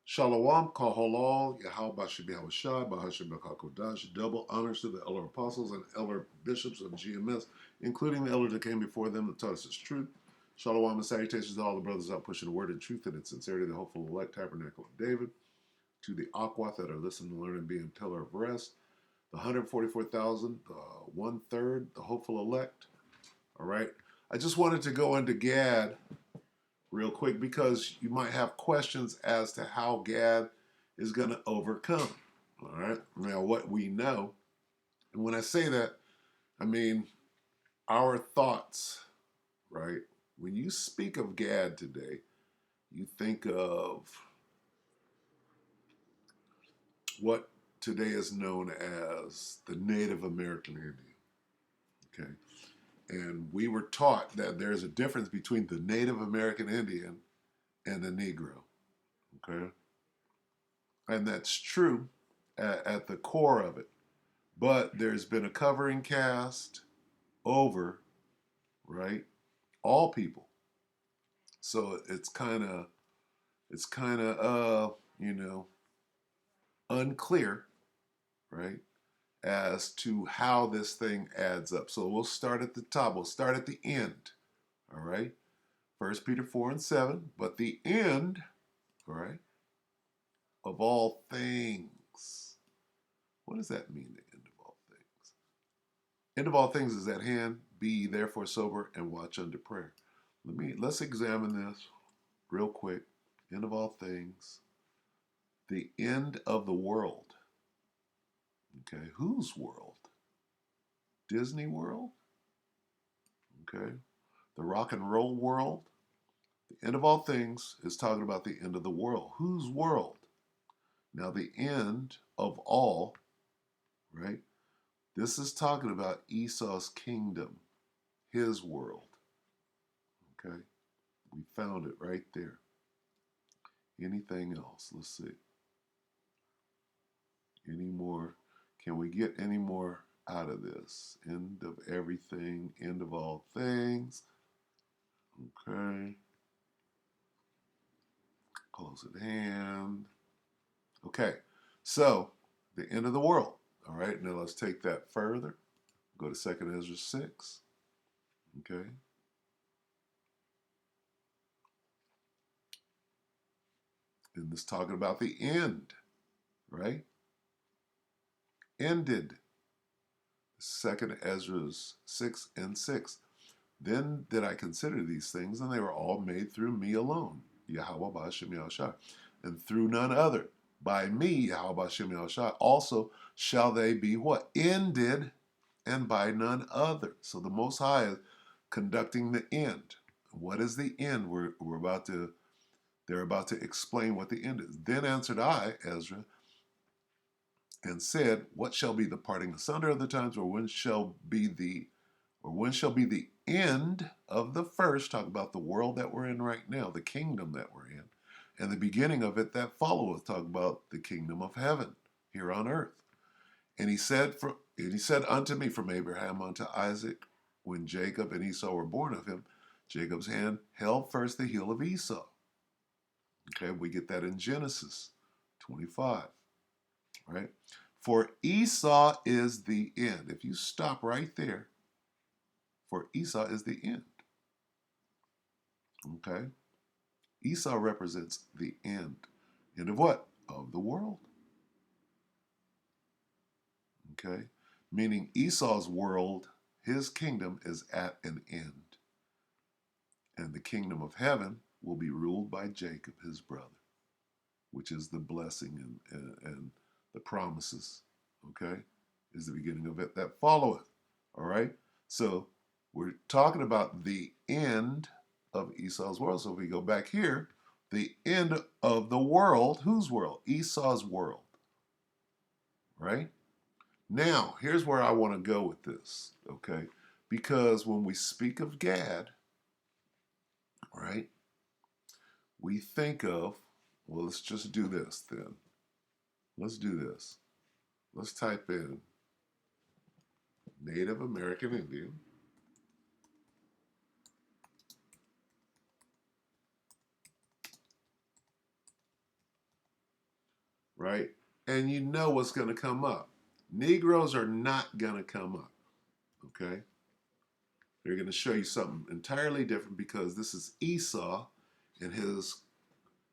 Shalom, Kaholal, Yahweh Bashem Shai, Bahashem Bakakodash, double honors to the elder apostles and elder bishops of GMS, including the elder that came before them that taught us his truth. Shalom and salutations to all the brothers out pushing the word in truth and in sincerity, the hopeful elect tabernacle of David, to the Aquath that are listening, learning, being pillar of rest, the 144,000, the one third, the hopeful elect. All right. I just wanted to go into Gad real quick because you might have questions as to how Gad is going to overcome. All right. Now, what we know, and when I say that, I mean our thoughts, right? When you speak of Gad today, you think of what today is known as the Native American Indian. Okay. And we were taught that there's a difference between the Native American Indian and the Negro. Okay. And that's true at the core of it. But there's been a covering cast over, right, all people. So it's kind of unclear, right, as to how this thing adds up. So we'll start at the top. We'll start at the end. All right. 1 Peter 4:7. But the end, all right, of all things. What does that mean, the end of all things? End of all things is at hand. Be ye therefore sober and watch unto prayer. Let's examine this real quick. End of all things. The end of the world. Okay, whose world? Disney World? Okay. The rock and roll world? The end of all things is talking about the end of the world. Whose world? Now, the end of all, right? This is talking about Esau's kingdom, his world. Okay? We found it right there. Anything else? Let's see. Any more? Can we get any more out of this? End of everything, end of all things. Okay. Close at hand. Okay. So, the end of the world. All right. Now let's take that further. Go to 2nd Ezra 6. Okay. And this talking about the end, right? Ended. 2nd Ezra 6:6. Then did I consider these things, and they were all made through me alone, Yahweh Ba'ashem Yahushua, and through none other. By me, Yahweh Ba'ashem Yahushua, also shall they be what? Ended, and by none other. So the Most High is conducting the end. What is the end? They're about to explain what the end is. Then answered I, Ezra, and said, what shall be the parting asunder of the times, or when shall be the end of the first? Talk about the world that we're in right now, the kingdom that we're in, and the beginning of it that followeth. Talk about the kingdom of heaven here on earth. And he said unto me, from Abraham unto Isaac, when Jacob and Esau were born of him, Jacob's hand held first the heel of Esau. Okay, we get that in Genesis 25, right? For Esau is the end. If you stop right there, for Esau is the end. Okay? Esau represents the end. End of what? Of the world. Okay? Meaning Esau's world, his kingdom is at an end. And the kingdom of heaven will be ruled by Jacob, his brother, which is the blessing and the promises. Okay? Is the beginning of it that followeth. All right? So we're talking about the end of Esau's world. So if we go back here, the end of the world, whose world? Esau's world. Right? Now, here's where I want to go with this, okay? Because when we speak of Gad, right, we think of, well, let's just do this then. Let's do this. Let's type in Native American Indian. right? And you know what's going to come up. Negroes are not going to come up, okay? They're going to show you something entirely different because this is Esau and his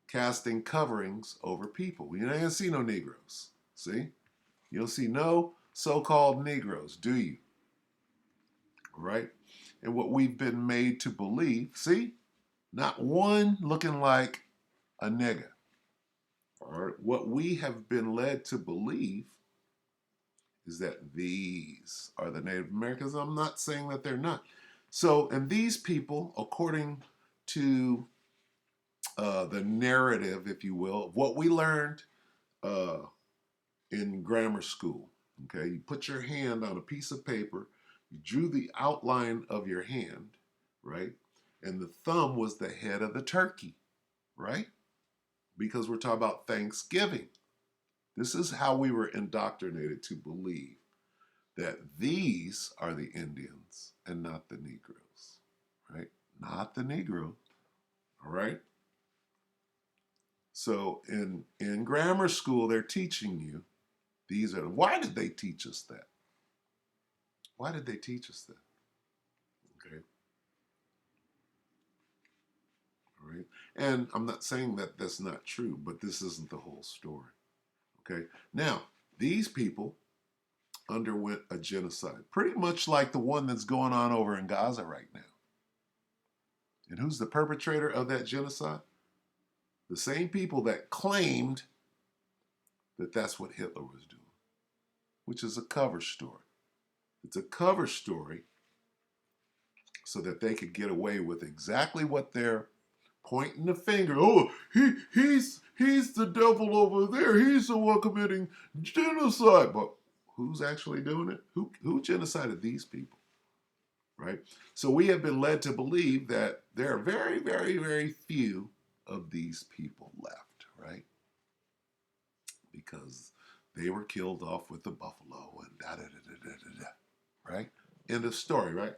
casting coverings over people. You ain't going to see no Negroes, see? You don't see no so-called Negroes, do you? All right? And what we've been made to believe, see? Not one looking like a nigger. All right? What we have been led to believe is that these are the Native Americans. I'm not saying that they're not. So, and these people, according to the narrative, if you will, of what we learned uh, in grammar school, okay, you put your hand on a piece of paper, you drew the outline of your hand, right? And the thumb was the head of the turkey, right? Because we're talking about Thanksgiving. This is how we were indoctrinated to believe that these are the Indians and not the Negroes, right? Not the Negro, all right? So in grammar school, they're teaching you these are, why did they teach us that? Why did they teach us that? Okay, all right? And I'm not saying that that's not true, but this isn't the whole story, okay? Now, these people underwent a genocide, pretty much like the one that's going on over in Gaza right now. And who's the perpetrator of that genocide? The same people that claimed that that's what Hitler was doing, which is a cover story. It's a cover story so that they could get away with exactly what they're pointing the finger. Oh, he's the devil over there. He's the one committing genocide. But who's actually doing it? Who genocided these people? Right? So we have been led to believe that there are very, very, very few of these people left, right? Because they were killed off with the buffalo and da da da da da da. Right? End of story, right?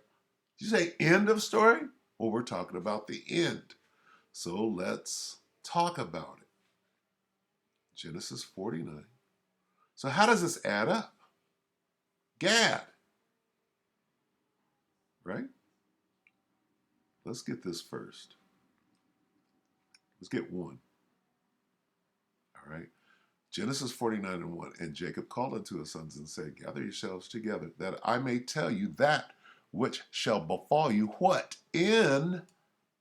Did you say end of story? Well, we're talking about the end. So let's talk about it. Genesis 49. So how does this add up? Gad, right? Let's get this first. Let's get 1. All right. Genesis 49 and 1. And Jacob called unto his sons and said, gather yourselves together, that I may tell you that which shall befall you, what? In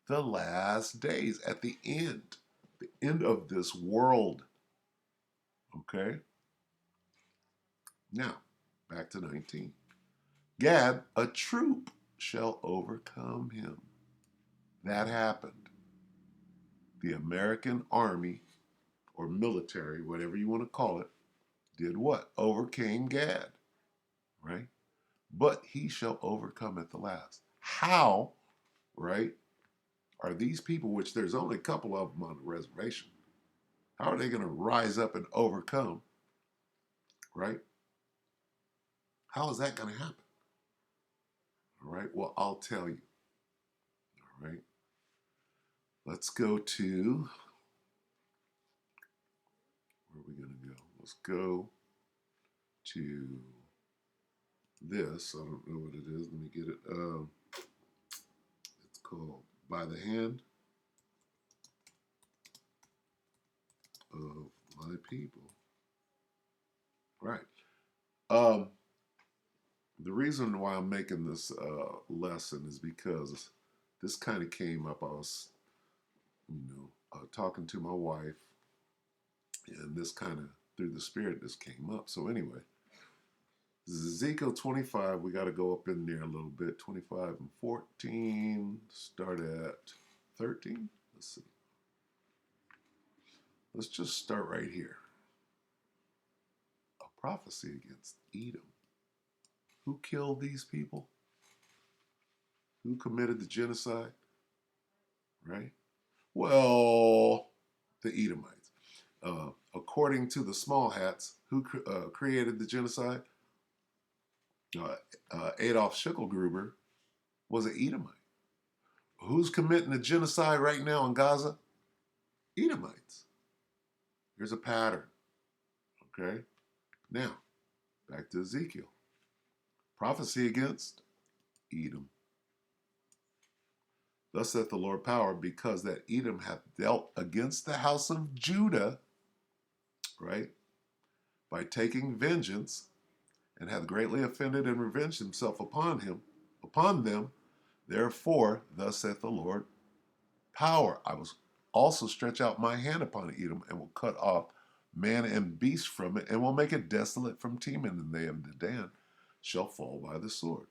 the last days, at the end of this world. Okay? Now, back to 19. Gad, a troop shall overcome him. That happened. The American army, or military, whatever you want to call it, did what? Overcame Gad, right? But he shall overcome at the last. How, right, are these people, which there's only a couple of them on the reservation, how are they going to rise up and overcome, right? How is that going to happen? All right, well, I'll tell you. All right, let's go to, where are we going to go? Let's go to this. I don't know what it is. Let me get it. It's called By the Hand of My People. Right. Um, the reason why I'm making this lesson is because this kind of came up. I was, talking to my wife, and this kind of, through the Spirit, this came up. So anyway, Ezekiel 25, we got to go up in there a little bit. 25 and 14, start at 13. Let's see. Let's just start right here. A prophecy against Edom. Who killed these people? Who committed the genocide? Right? Well, the Edomites. According to the small hats, who created the genocide? Adolf Schicklgruber was an Edomite. Who's committing the genocide right now in Gaza? Edomites. There's a pattern. Okay? Now, back to Ezekiel. Prophecy against Edom. Thus saith the Lord power, because that Edom hath dealt against the house of Judah, right, by taking vengeance, and hath greatly offended and revenged himself upon them. Therefore, thus saith the Lord power, I will also stretch out my hand upon Edom, and will cut off man and beast from it, and will make it desolate from Teman, and they of Dedan shall fall by the sword.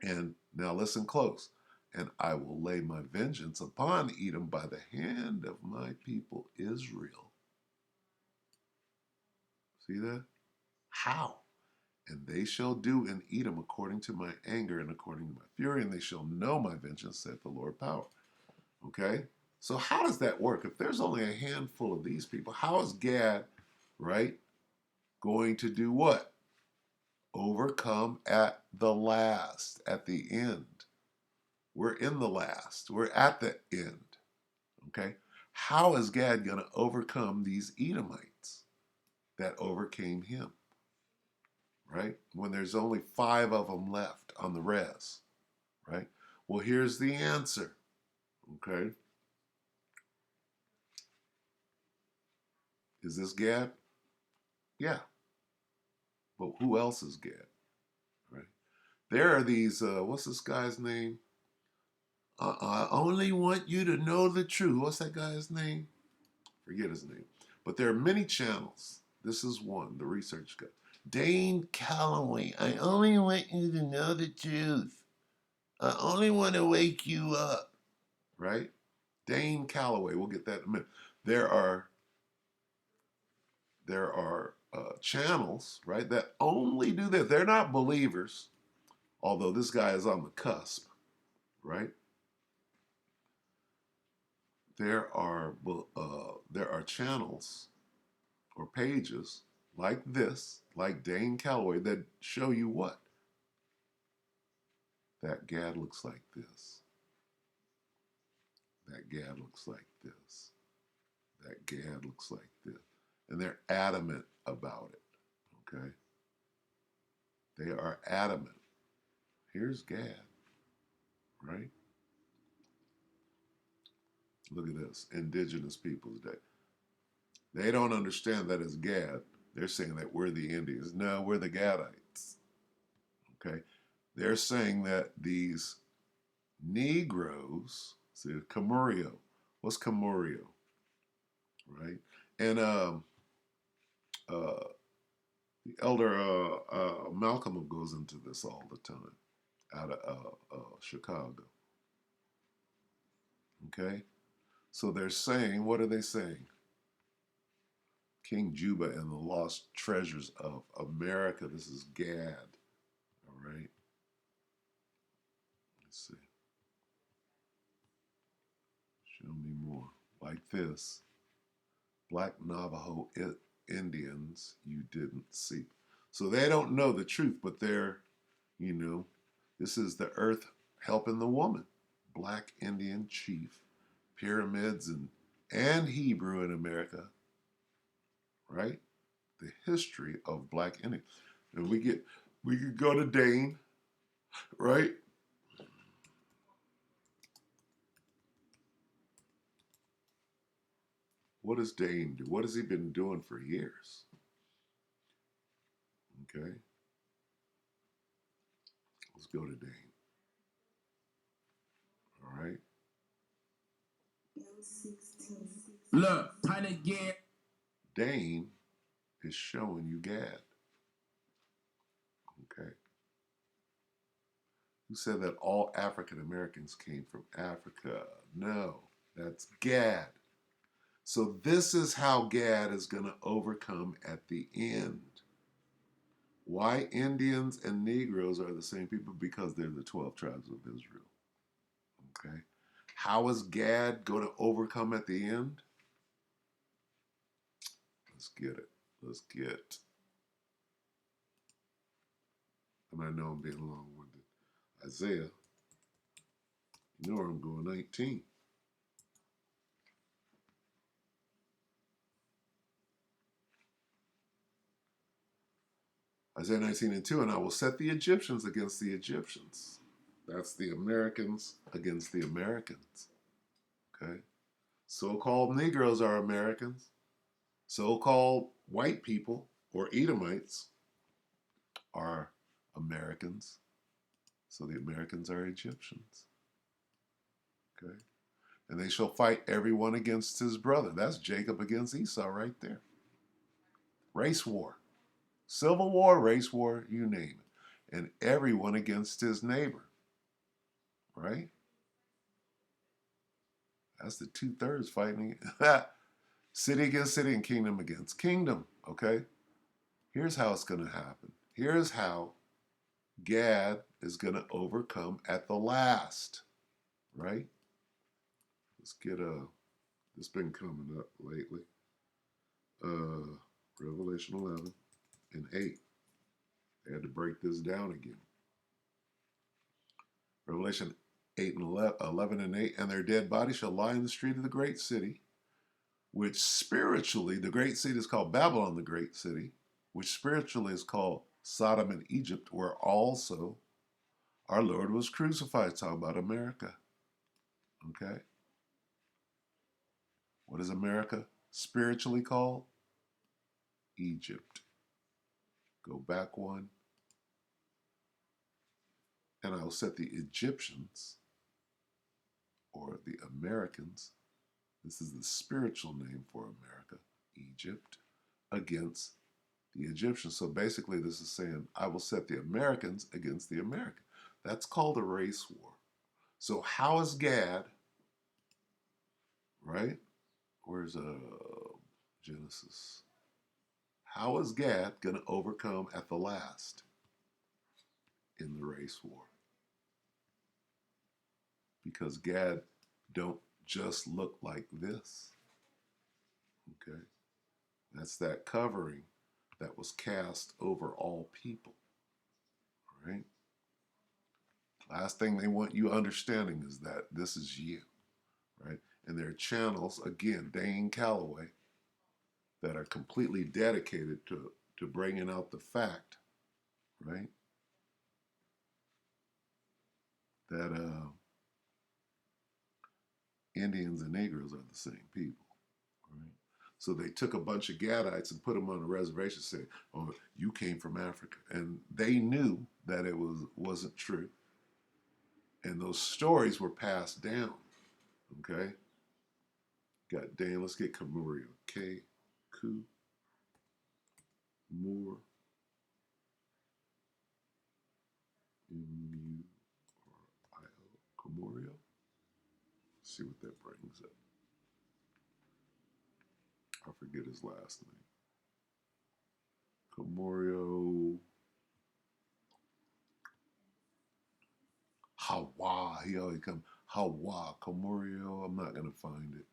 And now listen close. And I will lay my vengeance upon Edom by the hand of my people Israel. See that? How? And they shall do in Edom according to my anger and according to my fury, and they shall know my vengeance, saith the Lord power. Okay? So how does that work? If there's only a handful of these people, how is Gad, right, going to do what? Overcome at the last, at the end. We're in the last. We're at the end. Okay? How is Gad going to overcome these Edomites that overcame him? Right? When there's only 5 of them left on the res. Right? Well, here's the answer. Okay? Is this Gad? Yeah. But who else is Gad? Right? There are these, what's this guy's name? I only want you to know the truth. What's that guy's name? Forget his name. But there are many channels. This is one, the research guy. Dane Calloway. I only want you to know the truth. I only want to wake you up. Right? Dane Calloway. We'll get that in a minute. There are channels, right, that only do that. They're not believers, although this guy is on the cusp, right? There are channels or pages like this, like Dane Calloway, that show you what? That Gad looks like this. That Gad looks like this. That Gad looks like this. And they're adamant about it, okay? They are adamant. Here's Gad, right? Look at this, Indigenous Peoples Day. They don't understand that as Gad. They're saying that we're the Indians. No, we're the Gadites, okay? They're saying that these Negroes, see, Camurio. What's Camurio, right? And the elder Malcolm goes into this all the time out of Chicago. Okay? So they're saying, what are they saying? King Juba and the lost treasures of America. This is Gad. All right? Let's see. Show me more. Like this. Black Navajo Indians you didn't see. So they don't know the truth, but they're, this is the earth helping the woman. Black Indian chief, pyramids and Hebrew in America, right? The history of Black Indian. And we could go to Dane, right? What does Dane do? What has he been doing for years? Okay. Let's go to Dane. All right. Look, tiny Gad. Dane is showing you Gad. Okay. Who said that all African Americans came from Africa? No, that's Gad. So this is how Gad is going to overcome at the end. Why Indians and Negroes are the same people? Because they're the 12 tribes of Israel. Okay. How is Gad going to overcome at the end? Let's get it. Let's get. And I know I'm being long-winded. Isaiah. You know where I'm going, 19. Isaiah 19:2, and I will set the Egyptians against the Egyptians. That's the Americans against the Americans. Okay? So-called Negroes are Americans. So-called white people or Edomites are Americans. So the Americans are Egyptians. Okay? And they shall fight everyone against his brother. That's Jacob against Esau right there. Race war. Civil war, race war, you name it. And everyone against his neighbor. Right? That's the 2/3 fighting. City against city and kingdom against kingdom. Okay? Here's how it's going to happen. Here's how Gad is going to overcome at the last. Right? Let's get this been coming up lately. Revelation 11 and 8. They had to break this down again. Revelation 8 and 11 and 8. And their dead bodies shall lie in the street of the great city, which spiritually, the great city is called Babylon, the great city, which spiritually is called Sodom and Egypt, where also our Lord was crucified. Talking about America. Okay? What is America spiritually called? Egypt. Go back one. And I will set the Egyptians, or the Americans, this is the spiritual name for America, Egypt, against the Egyptians. So basically this is saying, I will set the Americans against the Americans. That's called a race war. So how is Gad, right? Where's Genesis? How is Gad going to overcome at the last in the race war? Because Gad don't just look like this. Okay? That's that covering that was cast over all people. All right? Last thing they want you understanding is that this is you. Right? And there are channels, again, Dane Calloway, that are completely dedicated to bringing out the fact, right? That Indians and Negroes are the same people, right? So they took a bunch of Gadites and put them on a reservation, saying, "Oh, you came from Africa," and they knew that it wasn't true. And those stories were passed down. Okay, got Dan. Let's get Kumurio. K-Ku Moore M-U-R-I-O. Kumurio. See what that brings up. I forget his last name. Kumurio Hawa. He always come Hawa. Kumurio. I'm not gonna find it.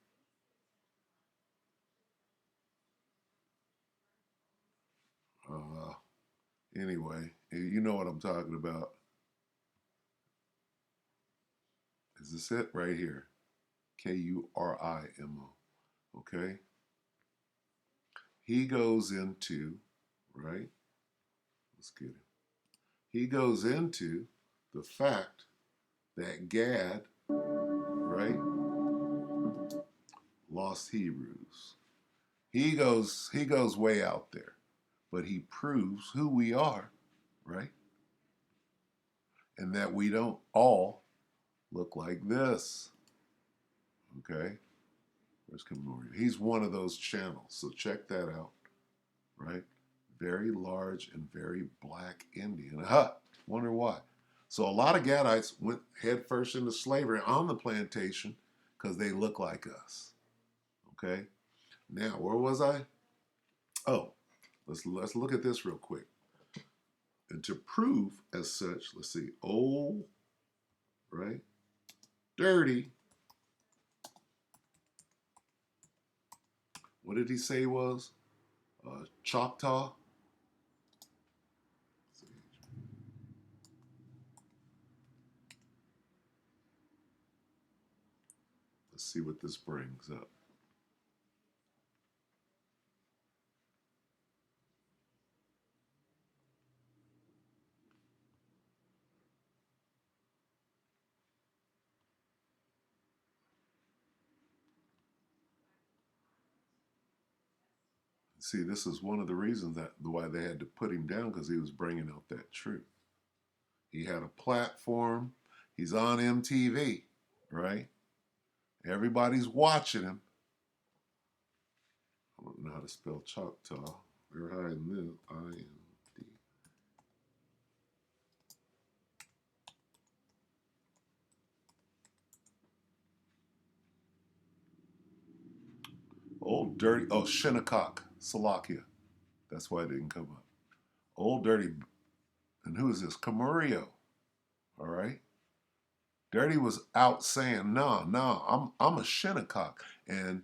Anyway, you know what I'm talking about. Is this it right here? Kurimo. Okay. He goes into, right? Let's get it. He goes into the fact that Gad, right, lost Hebrews. He goes way out there, but he proves who we are, right? And that we don't all look like this. Okay? Where's Kumurio? He's one of those channels, so check that out, right? Very large and very black Indian. Wonder why. So a lot of Gadites went headfirst into slavery on the plantation because they look like us. Okay? Now, where was I? Oh, let's look at this real quick. And to prove as such, let's see. Oh, right? Dirty. What did he say he was? Choctaw. Let's see what this brings up. See, this is one of the reasons that why they had to put him down, because he was bringing out that truth. He had a platform. He's on MTV, right? Everybody's watching him. I don't know how to spell Choctaw. They're hiding this. IND. Old Dirty. Oh, Shinnecock, Salakia. That's why it didn't come up. Old Dirty. And who is this? Camurio. All right. Dirty was out saying, no, I'm a Shinnecock, and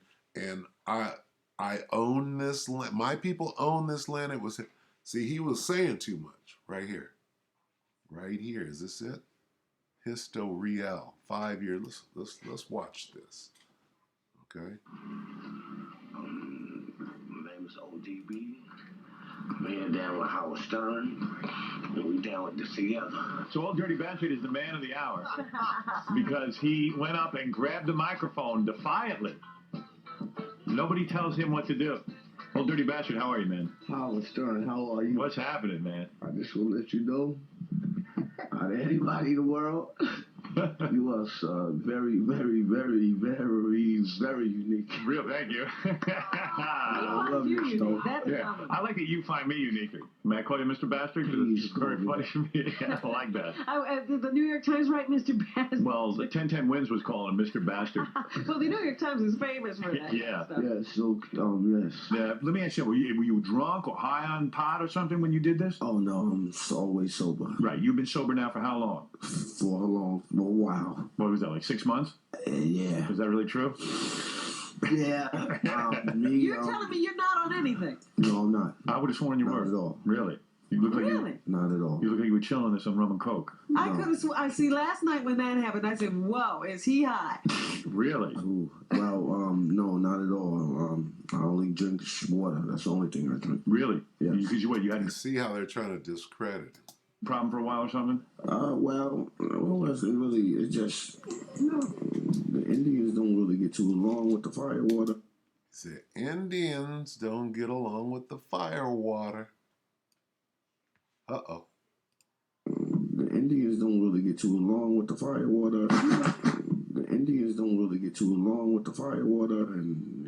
I own this land. My people own this land. It was, see, he was saying too much right here. Right here. Is this it? Histo Real. 5 years. Let's watch this. Okay. My name is ODB. Man down with Howard Stern, and we down with this together. So Old Dirty Bastard is the man of the hour because he went up and grabbed the microphone defiantly. Nobody tells him what to do. Old Dirty Bastard, how are you, man? Howard Stern, how are you? What's happening, man? I just want to let you know, out of anybody in the world, you are very, very, very, very, very unique. Real, thank you. I love your stuff. Yeah, I like that you find me unique. May I call you Mr. Bastard? Because it's very funny for me. I like that. Did the New York Times write Mr. Bastard? Well, the 1010 Wins was calling him Mr. Bastard. Well, the New York Times is famous for that. Yeah. Stuff. Yeah, so, yes. Yeah, let me ask you, were you drunk or high on pot or something when you did this? Oh, no, I'm always sober. Right, you've been sober now for how long? For a while. What was that, like 6 months? Yeah. Is that really true? Yeah. You're telling me you're not on anything? No, I'm not. I would have sworn you Not were. at all. Really? You look like Really? Not at all. you look like you were chilling with some rum and coke. I could have I see last night when that happened, I said, whoa, is he high? Really? Ooh, well, no, not at all. I only drink water. That's the only thing I drink. Really? Yeah. Because you had You a see how they're trying to discredit him. problem for a while or something? Well, it wasn't really. It's just, the Indians don't really get too along with the fire water. He said, Indians don't get along with the fire water. Uh-oh. The Indians don't really get too along with the fire water. The Indians don't really get too along with the fire water, and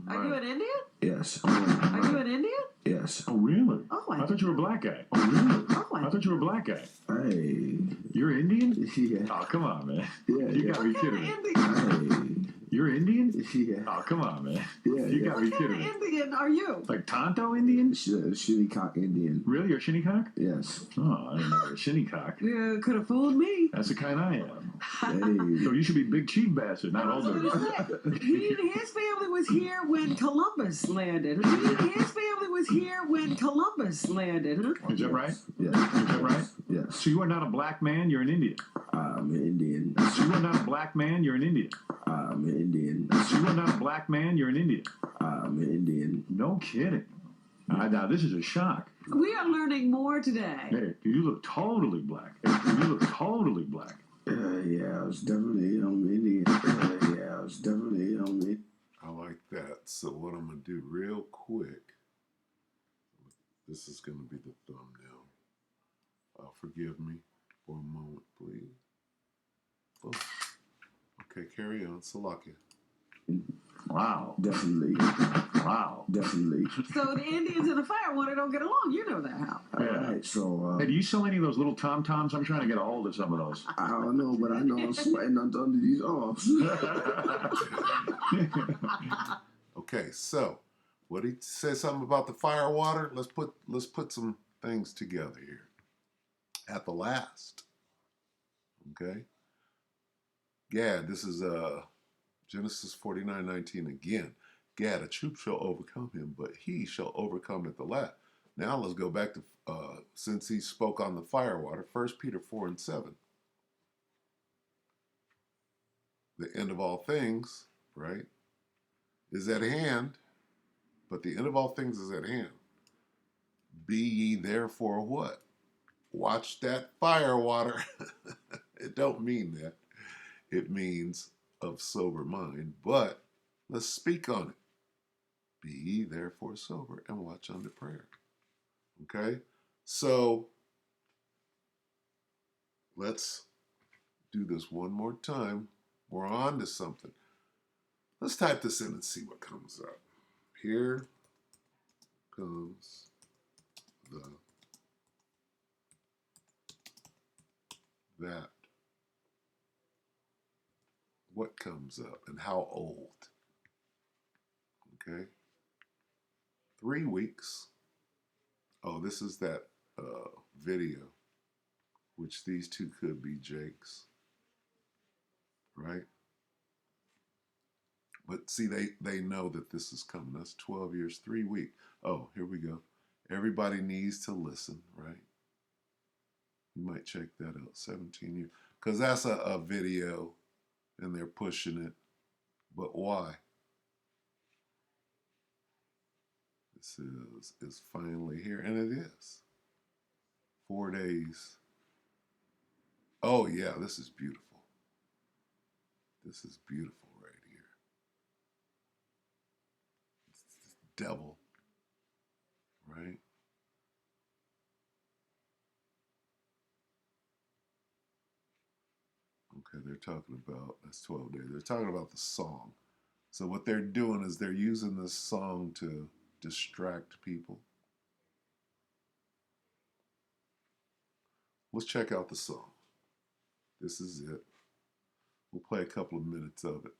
Are you an Indian? Yes. Are you an Indian? Yes. Oh, really? Oh, I thought you were a black guy. Oh, really? Oh, I thought you were a black guy. Hey. You're Indian? Yeah. Oh, come on, man. Yeah. You gotta be What kind kidding of me. Indian? Hey. You're Indian? Yeah. Oh, come on, man. Yeah. You gotta be What kind kidding of me. Indian are you? Like Tonto Indian? Shinnecock Indian. Really? You're a Shinnecock? Yes. Oh, I didn't know you're a Shinnecock. You could have fooled me. That's the kind I am. Hey. So you should be Big Chief Bastard, not I was Old Dirty. gonna say, his family was here when Columbus landed. His family was here when Columbus landed, huh? Is that right? Yes. Is that right? Yes. So you are not a black man, you're an Indian. I'm an Indian. So you are not a black man, you're an Indian. I'm an Indian. So you are not a black man, you're an Indian. I'm an Indian. No kidding. Now this is a shock. We are learning more today. Hey, you look totally black. You look totally black. Yeah, I was definitely Indian. Yeah, I was definitely Indian. I like that. So what I'm going to do real quick, this is going to be the thumbnail. Forgive me for a moment, please. Oh. Okay, carry on. Salakia. Wow. Definitely. Wow. Definitely. So the Indians and the firewater don't get along. You know that, how? Yeah. All right, so Hey, do you sell any of those little tom-toms? I'm trying to get a hold of some of those. I don't know, but I know I'm sweating under these arms. Okay, so what he said something about the fire water. Let's put some things together here. At the last, okay. Gad, this is Genesis 49:19 again. Gad, a troop shall overcome him, but he shall overcome at the last. Now let's go back to since he spoke on the fire water. 1 Peter 4:7. The end of all things, right, is at hand, but the end of all things is at hand. Be ye therefore what? Watch that fire water. It don't mean that. It means of sober mind, but let's speak on it. Be ye therefore sober and watch unto prayer. Okay? So let's do this one more time. We're on to something. Let's type this in and see what comes up. Here comes that. What comes up and how old? Okay. 3 weeks. Oh, this is that video, which these two could be Jake's, right? But see, they know that this is coming. That's 12 years, 3 weeks. Oh, here we go. Everybody needs to listen, right? You might check that out. 17 years. Because that's a video and they're pushing it. But why? This is finally here. And it is. 4 days. Oh, yeah, this is beautiful. This is beautiful right here. It's this devil, right? Okay, they're talking about, that's 12 days. They're talking about the song. So what they're doing is they're using this song to distract people. Let's check out the song. This is it. We'll play a couple of minutes of it.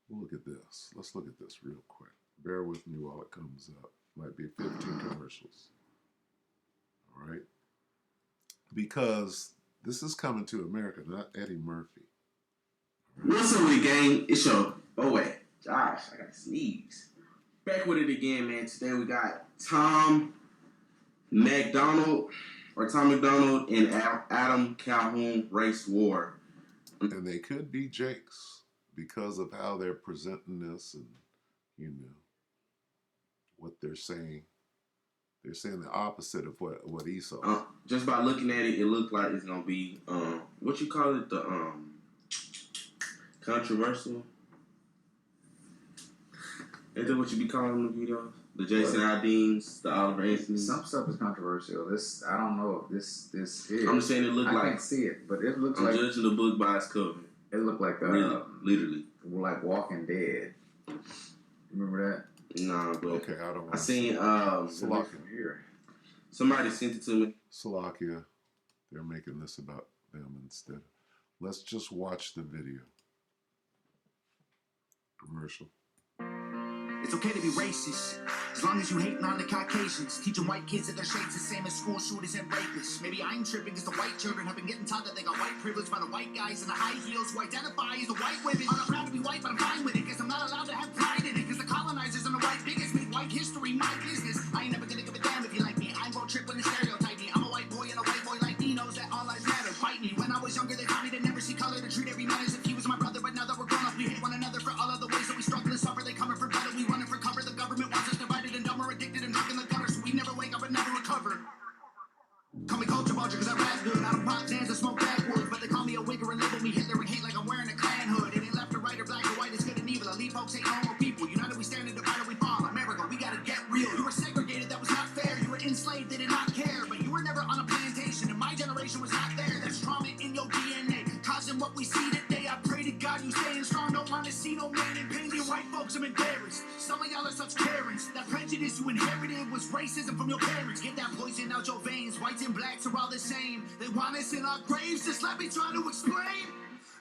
We'll look at this. Let's look at this real quick. Bear with me while it comes up. Might be 15 commercials. All right? Because this is coming to America, not Eddie Murphy. What's up with the gang? It's your boy, Josh. I got to sneeze. Back with it again, man. Today we got Tom McDonald and Adam Calhoun race war. And they could be Jake's because of how they're presenting this and, you know, what they're saying. They're saying the opposite of what Esau. Just by looking at it, it looked like it's going to be, what you call it, the controversial? Is that what you be calling the videos? The Jason Aldeans, the Oliver Anthony. Some stuff is controversial. This, I don't know if this is. I'm just saying it looked like. I can't see it, but it looks I'm like. judging the book by its cover. It looked like Really, literally. like Walking Dead. Remember that? Nah, but Okay, I don't want I seen Salakia. Here. somebody sent it to me. Salakia. They're making this about them instead. Let's just watch the video. Commercial. It's okay to be racist, as long as you hating on the Caucasians. Teaching white kids that their shade's the same as school shooters and rapists. Maybe I'm tripping because the white children have been getting taught that they got white privilege by the white guys in the high heels who identify as the white women. I'm not proud to be white, but I'm fine with it, because I'm not allowed to have pride in it, because the colonizers and the white bigots made white history my business. I ain't never gonna give a damn if you like me. I won't trip when they stereotype me. I'm a white boy, and a white boy like me knows that all lives matter. Fight me. When I was younger, they taught me to never see color, to treat every man as if he was my brother. But now that we're grown up, we hate one another for all of the ways that we struggle and suffer. They coming for better, we running for cover. The government wants us divided and dumber, addicted and drunk in the gutter, so we never wake up and never recover. Call me culture vulture because I rap good. I don't pop Zans or smoke backwoods, but they call me a wigger and label me Hitler and hate like I'm wearing a Klan hood. It ain't left or right or black or white, it's good and evil. Elite folks ain't normal people. United we stand and divided we fall. America, we gotta get real. You were segregated, that was not fair. You were enslaved, they did not care. But you were never on a plantation, and my generation was not there. That's trauma in your DNA, causing what we see today. I pray to God you staying strong. Don't want to see no man in pain. You white folks, I'm embarrassed. Some of y'all are such Karens. That prejudice you inherited was racism from your parents. Get that poison out your veins. Whites and blacks are all the same. They want us in our graves. Just let me try to explain.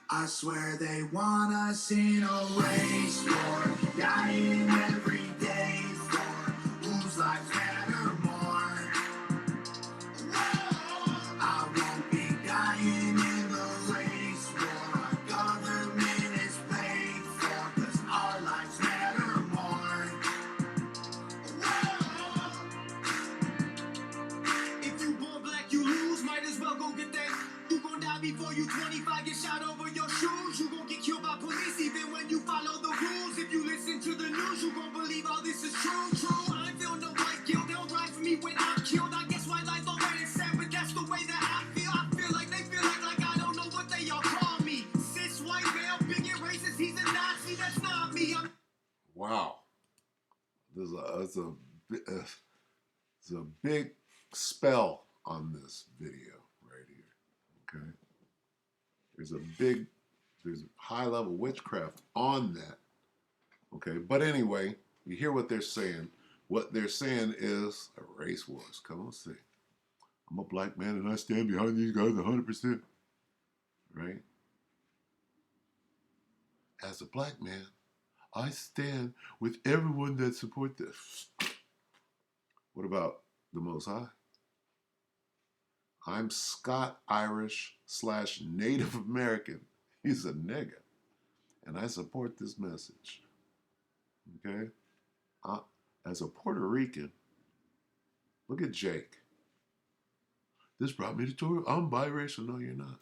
I swear they want us in a race war, dying every day for whose lives matter more. I won't be dying in the race war. Our government is paid for, 'cause our lives matter more. If you born black, you lose. Might as well go get that. You gon' die before you 25, get shot over your shoes. You gon' get killed by police even when you follow the rules. If you listen to the news, you gon' believe all this is true. I feel no white guilt. They'll ride for me when I'm killed. I guess my life already sad, but that's the way that I feel. I feel like they feel like I don't know what they all call me. Cis white male, bigot racist, he's a Nazi. That's not me. Wow. there's a big spell on this video right here. Okay, there's high level witchcraft on that. Okay, but anyway, you hear what they're saying. What they're saying is a race wars. Come on, say, I'm a black man and I stand behind these guys 100%. Right? As a black man, I stand with everyone that support this. What about the Most High? I'm Scott Irish / Native American. He's a nigga. And I support this message. Okay? As a Puerto Rican, look at Jake. This brought me to Torah. I'm biracial. No, you're not.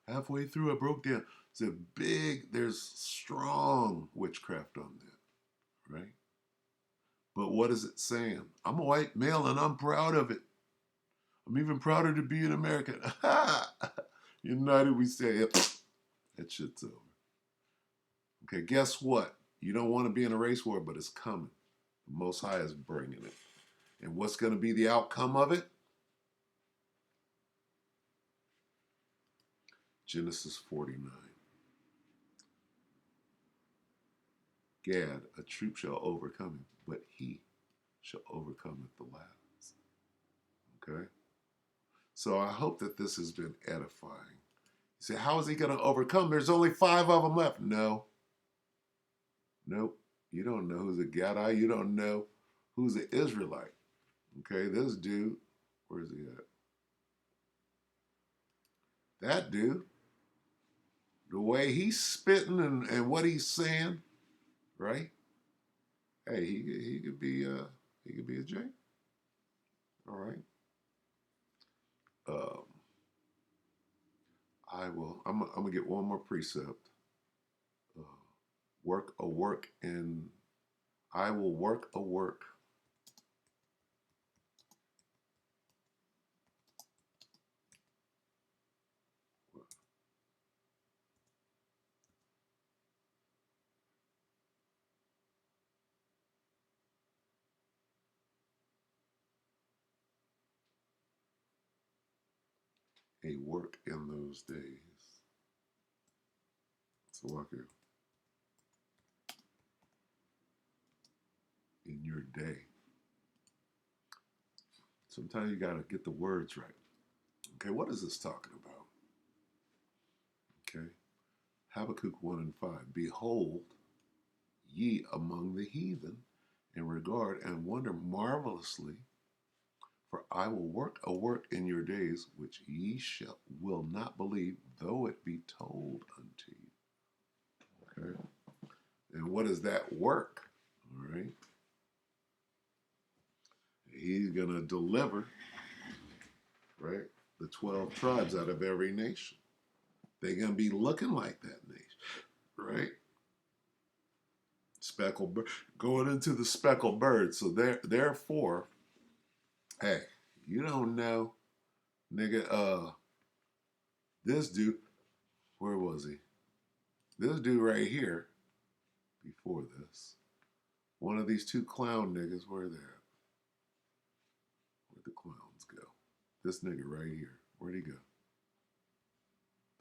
Halfway through, I broke down. There's strong witchcraft on that, right? But what is it saying? I'm a white male and I'm proud of it. I'm even prouder to be an American. United we say, yep, that shit's over. Okay, guess what? You don't want to be in a race war, but it's coming. The Most High is bringing it. And what's going to be the outcome of it? Genesis 49. Gad, a troop shall overcome him, but he shall overcome at the last. Okay? So I hope that this has been edifying. You say, how is he going to overcome? There's only 5 of them left. No. Nope. You don't know who's a Gadai. You don't know who's an Israelite. Okay, this dude, where's he at? That dude, the way he's spitting and what he's saying, right? Hey, he could be a J. All right. I'm gonna get one more precept. Work a work, and I will work a work. A work in those days. So walk here. In your day. Sometimes you gotta get the words right. Okay, what is this talking about? Okay. Habakkuk 1 and 5. Behold, ye among the heathen, and regard and wonder marvelously, for I will work a work in your days which ye will not believe, though it be told unto you. Okay? And what is that work? All right? He's going to deliver, right, the 12 tribes out of every nation. They're going to be looking like that nation, right? Speckled bird, going into the speckled bird. So therefore, hey, you don't know, nigga, this dude, where was he? This dude right here, before this, one of these 2 clown niggas, where they at? Where'd the clowns go? This nigga right here, where'd he go?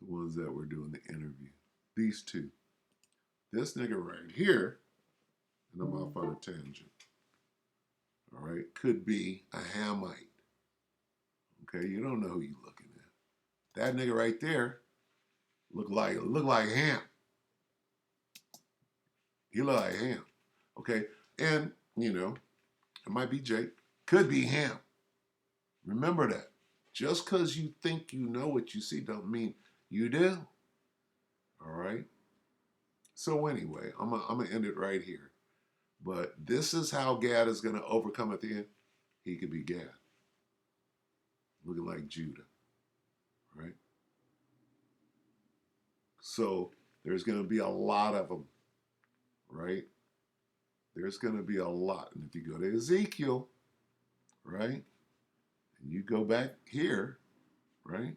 The ones that were doing the interview. These 2. This nigga right here, and I'm off on a tangent, all right, could be a Hamite. Okay, you don't know who you looking at. That nigga right there look like Ham. He look like Ham. Okay, and you know, it might be Jake, could be Ham. Remember that. Just because you think you know what you see don't mean you do. All right. So anyway, I'm gonna end it right here. But this is how Gad is gonna overcome at the end. He could be Gad, looking like Judah, right? So there's gonna be a lot of them, right? There's gonna be a lot, and if you go to Ezekiel, right, and you go back here, right,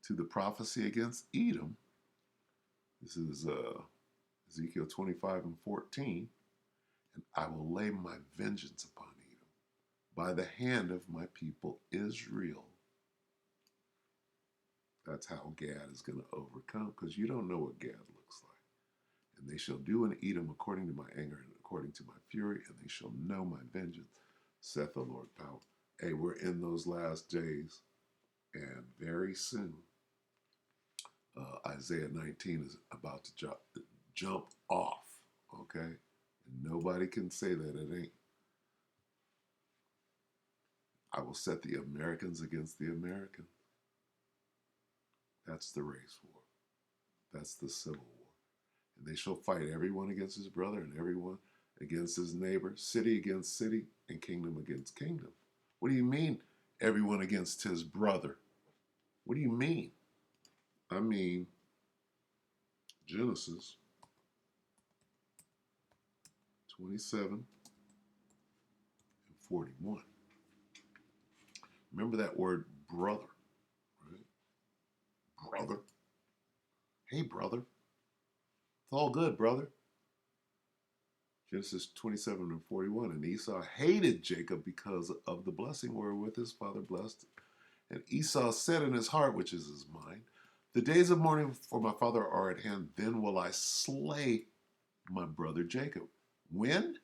to the prophecy against Edom. This is Ezekiel 25:14, and I will lay my vengeance upon Edom by the hand of my people Israel. That's how Gad is going to overcome, because you don't know what Gad looks like. And they shall do in Edom according to my anger and according to my fury, and they shall know my vengeance, saith the Lord power. Hey, we're in those last days, and very soon, Isaiah 19 is about to jump off, okay? And nobody can say that it ain't. I will set the Americans against the Americans. That's the race war. That's the civil war. And they shall fight everyone against his brother and everyone against his neighbor, city against city, and kingdom against kingdom. What do you mean, everyone against his brother? What do you mean? I mean, Genesis 27 and 41. Remember that word brother, right? Brother. Hey, brother. It's all good, brother. Genesis 27 and 41. And Esau hated Jacob because of the blessing wherewith his father blessed him. And Esau said in his heart, which is his mind, the days of mourning for my father are at hand. Then will I slay my brother Jacob. When?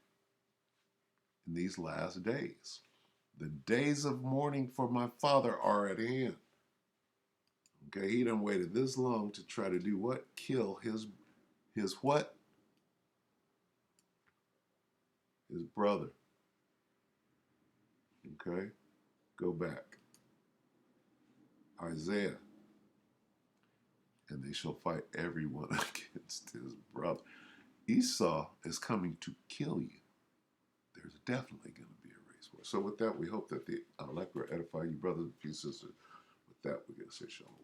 In these last days. The days of mourning for my father are at hand. Okay, he done waited this long to try to do what? Kill his what? His brother. Okay, go back. Isaiah. And they shall fight everyone against his brother. Esau is coming to kill you. There's definitely going to be a race war. So with that, we hope that the Allegro edify you, brothers and sisters. With that, we're going to say shalom.